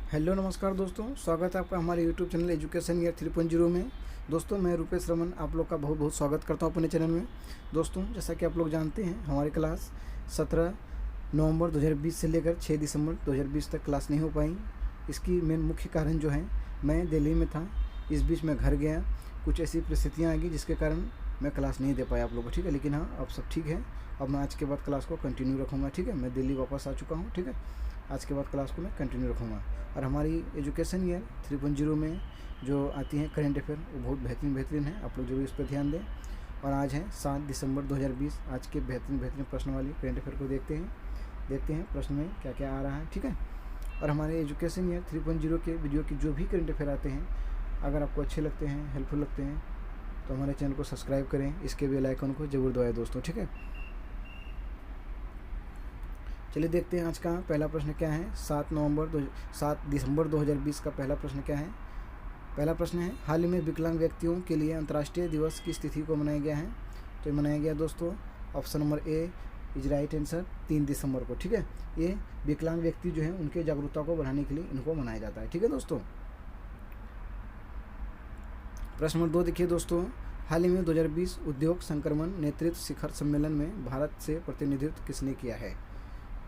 Hello नमस्कार दोस्तों, स्वागत है आपका हमारे यूट्यूब चैनल एजुकेशन ईयर 3.0 में। दोस्तों मैं रुपेश रमन आप लोग का बहुत बहुत स्वागत करता हूं अपने चैनल में। दोस्तों जैसा कि आप लोग जानते हैं, हमारी क्लास 17 नवंबर 2020 से लेकर 6 दिसंबर 2020 तक क्लास नहीं हो पाई। इसकी मेन मुख्य कारण जो है, मैं दिल्ली में था, इस बीच में घर गया, कुछ ऐसी परिस्थितियाँ आ गई जिसके कारण मैं क्लास नहीं दे पाया आप लोगों को। ठीक है, लेकिन हाँ अब सब ठीक है। अब मैं आज के बाद क्लास को कंटिन्यू रखूँगा। ठीक है, मैं दिल्ली वापस आ चुका हूँ। ठीक है, आज के बाद क्लास को मैं कंटिन्यू रखूँगा। और हमारी एजुकेशन ईयर 3.0 में जो आती हैं करेंट अफेयर, वो बहुत बेहतरीन है। आप लोग जरूर इस पर ध्यान दें। और आज है 7 दिसंबर 2020। आज के बेहतरीन प्रश्न वाली करेंट अफेयर को देखते हैं प्रश्न में क्या क्या आ रहा है। ठीक है, और हमारे एजुकेशन ईयर 3.0 के वीडियो की जो भी करेंट अफेयर आते हैं, अगर आपको अच्छे लगते हैं, हेल्पफुल लगते हैं, तो हमारे चैनल को सब्सक्राइब करें, इसके बेल आइकन को जरूर दबाएं दोस्तों। ठीक है, चलिए देखते हैं आज का पहला प्रश्न क्या है। 7 दिसंबर 2020 का पहला प्रश्न क्या है। पहला प्रश्न है, हाल ही में विकलांग व्यक्तियों के लिए अंतर्राष्ट्रीय दिवस किस तिथि को मनाया गया है। तो ये मनाया गया दोस्तों, option number A is right answer, 3 दिसंबर को। ठीक है, ये विकलांग व्यक्ति जो है उनके जागरूकता को बढ़ाने के लिए इनको मनाया जाता है। ठीक है दोस्तों, प्रश्न नंबर 2 देखिए दोस्तों, हाल ही में 2020 उद्योग संक्रमण नेतृत्व शिखर सम्मेलन में भारत से प्रतिनिधित्व किसने किया है।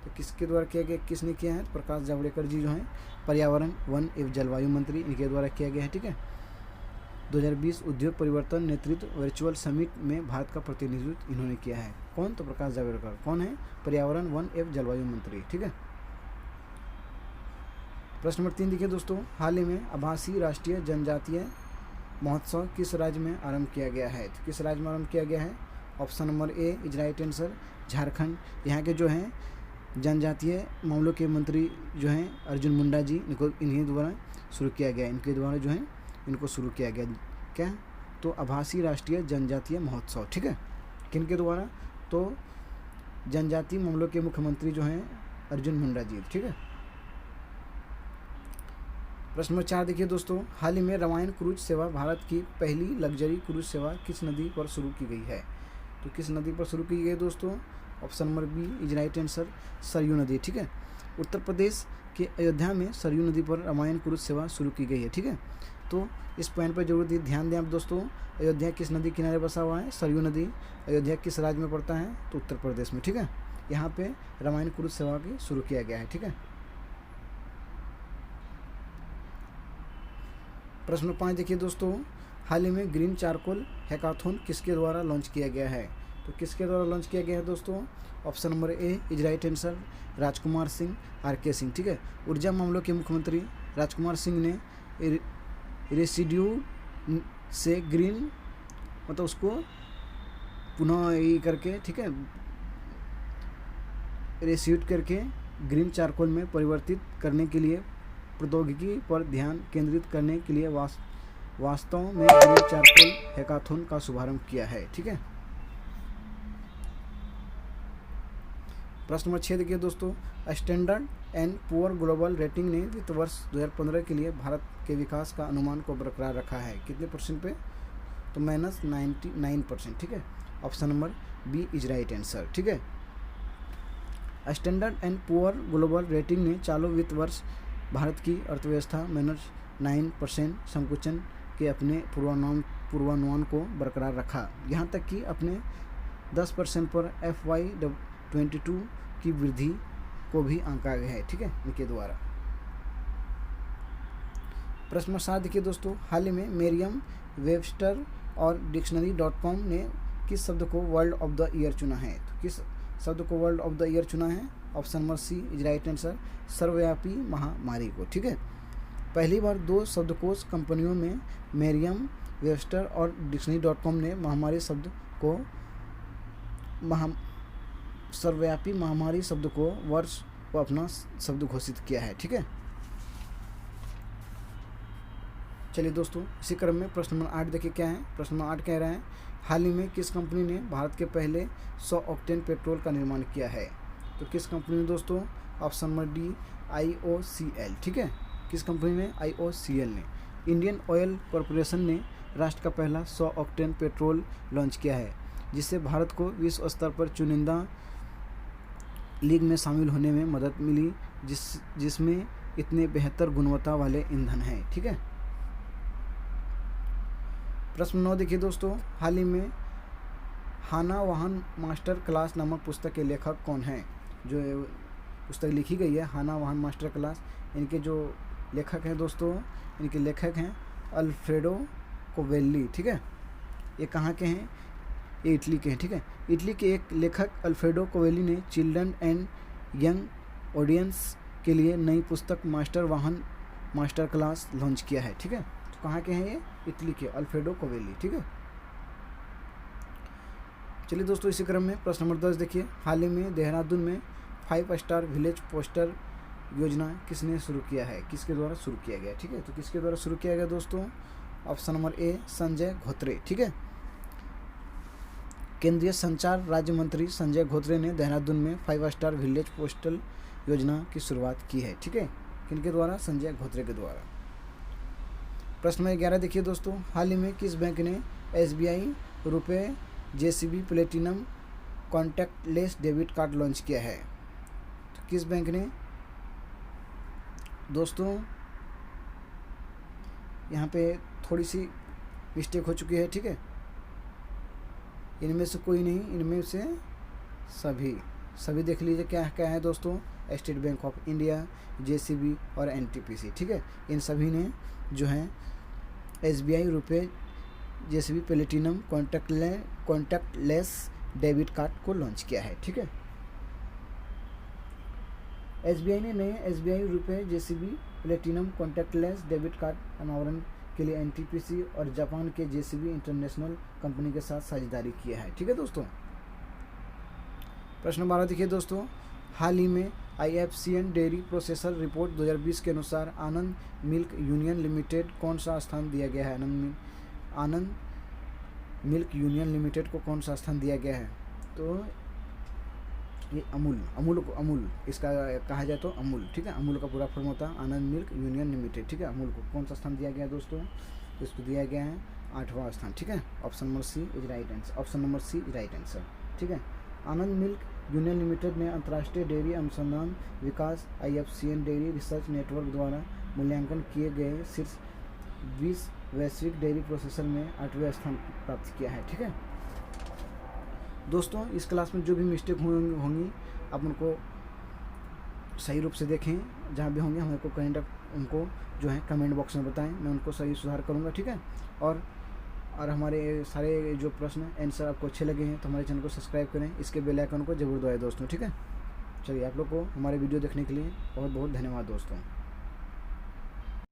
तो किसके द्वारा किया गया, किसने किया है। प्रकाश जावड़ेकर जी जो हैं, पर्यावरण वन एवं जलवायु मंत्री, इनके द्वारा किया गया है। ठीक है, 2020 उद्योग परिवर्तन नेतृत्व वर्चुअल समिट में भारत का प्रतिनिधित्व इन्होंने किया है। कौन, तो प्रकाश जावड़ेकर। कौन है, पर्यावरण वन एवं जलवायु मंत्री। ठीक है, प्रश्न नंबर 3 देखिए दोस्तों, हाल ही में आभासी राष्ट्रीय जनजातीय महोत्सव किस राज्य में आरंभ किया गया है। तो किस राज्य में आरंभ किया गया है। Option number A is right answer, Jharkhand. यहाँ के जो हैं जनजातीय मामलों के मंत्री जो हैं अर्जुन मुंडा जी, इन्हीं द्वारा शुरू किया गया। इनके द्वारा जो है इनको शुरू किया गया क्या, तो आभासी राष्ट्रीय जनजातीय महोत्सव। ठीक है, किनके द्वारा, तो जनजातीय मामलों के मुख्यमंत्री जो हैं अर्जुन मुंडा जी। ठीक है, प्रश्न नंबर 4 देखिए दोस्तों, हाल ही में रामायण क्रूज सेवा भारत की पहली लग्जरी क्रूज सेवा किस नदी पर शुरू की गई है। तो किस नदी पर शुरू की गई दोस्तों। Option number B is right answer, Saryu नदी। ठीक है, उत्तर प्रदेश के अयोध्या में सरयू नदी पर रामायण क्रूज सेवा शुरू की गई है। ठीक है, तो इस पॉइंट पर जरूर ध्यान दें आप दोस्तों। अयोध्या किस नदी किनारे बसा हुआ है, सरयू नदी। अयोध्या किस राज्य में पड़ता है, तो उत्तर प्रदेश में। ठीक है, यहाँ पे रामायण क्रूज सेवा की शुरू किया गया है। ठीक है, प्रश्न नंबर 5 देखिए दोस्तों, हाल ही में ग्रीन चारकोल हैकाथॉन किसके द्वारा लॉन्च किया गया है। तो किसके द्वारा लॉन्च किया गया है दोस्तों। Option number A is right answer, Rajkumar Singh, R K. Singh. ठीक है, ऊर्जा मामलों के मुख्यमंत्री राजकुमार सिंह ने रेसिड्यू से ग्रीन, मतलब उसको पुनः ये करके, ठीक है, रेसिड्यू करके ग्रीन चारकोल में परिवर्तित करने के लिए प्रौद्योगिकी पर ध्यान केंद्रित करने के लिए वास्तव में ग्रीन चारकोल हैकाथॉन का शुभारंभ किया है। ठीक है, प्रश्न नंबर 6 देखिए दोस्तों, standard and poor global rating ने वित्त वर्ष 2015 के लिए भारत के विकास का अनुमान को बरकरार रखा है। कितने परसेंट पे, तो -99%। ठीक है, option number B is right answer. ठीक है, standard and poor global rating ने चालू वित्त वर्ष भारत की अर्थव्यवस्था -9% संकुचन के अपने पूर्वानुमान को बरकरार रखा। यहाँ तक कि अपने 10% पर FY22 की वृद्धि को भी आंका गया है। ठीक है, इनके द्वारा। प्रश्न 7 देखिए दोस्तों, हाल ही में मेरियम वेबस्टर और डिक्शनरी.com ने किस शब्द को वर्ल्ड ऑफ द ईयर चुना है। तो किस शब्द को वर्ल्ड ऑफ द ईयर चुना है। Option number C is right answer, सर्वव्यापी महामारी को। ठीक है, पहली बार 2 शब्दकोश कंपनियों में मेरियम वेबस्टर और डिक्शनरी.com ने महामारी शब्द को सर्वव्यापी महामारी शब्द को वर्ष को अपना शब्द घोषित किया है। ठीक है, चलिए दोस्तों इसी क्रम में प्रश्न नंबर 8 देखिए क्या है। प्रश्न नंबर 8 कह रहा है, हाल ही में किस कंपनी ने भारत के पहले 100 ऑक्टेन पेट्रोल का निर्माण किया है। तो किस कंपनी ने दोस्तों। Option number D IOCL। ठीक है, किस कंपनी ने, IOCL ने। इंडियन ऑयल कॉरपोरेशन ने राष्ट्र का पहला 100 ऑक्टेन पेट्रोल लॉन्च किया है, जिससे भारत को विश्व स्तर पर चुनिंदा लीग में शामिल होने में मदद मिली, जिसमें इतने बेहतर गुणवत्ता वाले ईंधन हैं। ठीक है। प्रश्न 9 देखिए दोस्तों, हाल ही में हाना वाहन मास्टर क्लास नामक पुस्तक के लेखक कौन हैं? जो पुस्तक लिखी गई है हाना वाहन मास्टर क्लास, इनके जो लेखक हैं दोस्तों, इनके लेखक हैं अल्फ्रेडो कोवेल्ली। ठीक है। ये कहाँ के हैं? ये इटली के हैं। ठीक है। इटली के एक लेखक अल्फ्रेडो कोवेल्ली ने चिल्ड्रन एंड यंग ऑडियंस के लिए नई पुस्तक मास्टर वाहन मास्टर क्लास लॉन्च किया है। ठीक है। तो कहाँ के हैं ये? इटली के अल्फ्रेडो कोवेल्ली। ठीक है। चलिए दोस्तों, इसी क्रम में प्रश्न नंबर 10 देखिए, हाल ही में देहरादून में 5 स्टार विलेज पोस्टर योजना किसने शुरू किया है? किसके द्वारा शुरू किया गया? ठीक है। तो किसके द्वारा शुरू किया गया दोस्तों? ऑप्शन नंबर ए संजय धोत्रे। ठीक है। केंद्रीय संचार राज्य मंत्री संजय धोत्रे ने देहरादून में 5 स्टार विलेज पोस्टल योजना की शुरुआत की है। ठीक है। किनके द्वारा? संजय धोत्रे के द्वारा। प्रश्न नंबर 11 देखिए दोस्तों, हाल ही में किस बैंक ने SBI रुपए JCB platinum contactless debit card launch किया है? तो किस बैंक ने दोस्तों? यहाँ पे थोड़ी सी मिस्टेक हो चुकी है। ठीक है। इनमें से कोई नहीं, इनमें से सभी देख लीजिए क्या क्या है दोस्तों। State bank of India, JCB और NTPC। ठीक है। इन सभी ने जो है SBI रुपए JCB platinum contactless debit card को लॉन्च किया है। ठीक है। SBI ने नए SBI रुपए JCB platinum contactless debit card अनावरण के लिए NTPC और जापान के JCB इंटरनेशनल कंपनी के साथ साझेदारी किया है। ठीक है दोस्तों। प्रश्न 12 देखिए दोस्तों, हाल ही में IFCN डेयरी प्रोसेसर रिपोर्ट 2020 के अनुसार आनंद मिल्क यूनियन लिमिटेड कौन सा स्थान दिया गया है? आनंद मिल्क यूनियन लिमिटेड को कौन सा स्थान दिया गया है? तो ये अमूल इसका कहा जाए तो अमूल। ठीक है। अमूल का पूरा फॉर्म होता है आनंद मिल्क यूनियन लिमिटेड। ठीक है। अमूल को कौन सा स्थान दिया गया है दोस्तों? इसको दिया गया है 8वां स्थान। ठीक है। Option number C is right answer. Option number C is right answer. ठीक है। आनंद मिल्क यूनियन लिमिटेड ने अंतर्राष्ट्रीय डेयरी अनुसंधान विकास IFCN डेयरी रिसर्च नेटवर्क द्वारा मूल्यांकन किए गए शीर्ष 20 वैश्विक डेयरी प्रोसेसर में 8वें स्थान प्राप्त किया है। ठीक है दोस्तों, इस क्लास में जो भी मिस्टेक होंगी आप उनको सही रूप से देखें, जहाँ भी होंगे हमको उनको जो है कमेंट बॉक्स में बताएं, मैं उनको सही सुधार करूँगा। ठीक है। और हमारे सारे जो प्रश्न आंसर आपको अच्छे लगे हैं तो हमारे चैनल को सब्सक्राइब करें, इसके बेल आइकन को जरूर दबाएं दोस्तों। ठीक है। चलिए, आप लोग को हमारे वीडियो देखने के लिए बहुत बहुत धन्यवाद दोस्तों।